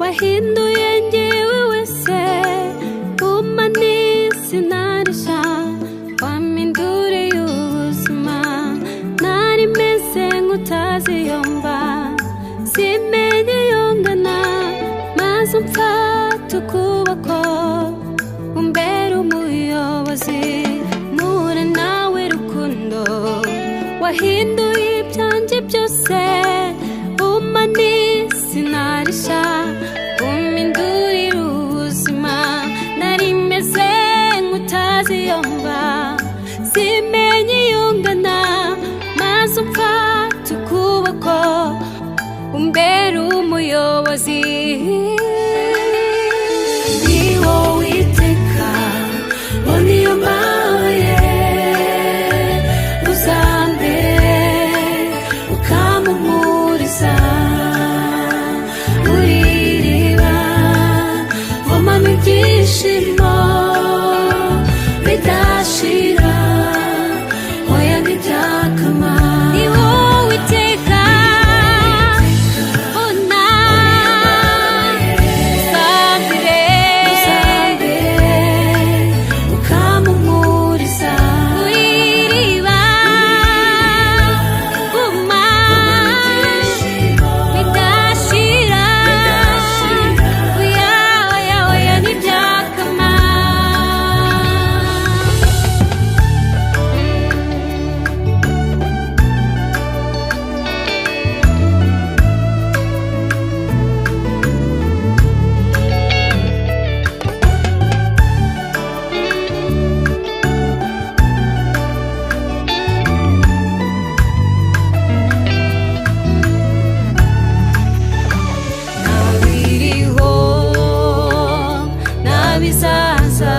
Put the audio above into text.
wahinduye njyewe wese umanisi narisha wampinduriye ubuzima nari meze nk'utaziyumva simenye yongana maze umfata ukuboko umbera umuyobozi mpura nawe rukundo wahinduye ibyanjye byose umanisi narisha umpindurira ubuzima nari meze nk'utaziyumva simenye yongana maze umfata ukuboko umbera umuyobozi ni wowe iteka niyo mbaye uzambere ukampumuriza uririba vomamo ibyishimo bidashira oya ntibyakama ni wowe iteka bona uzambere ukampumuriza uririba voma bidashira oya oya oya ntibyakama nabiriho nabizaza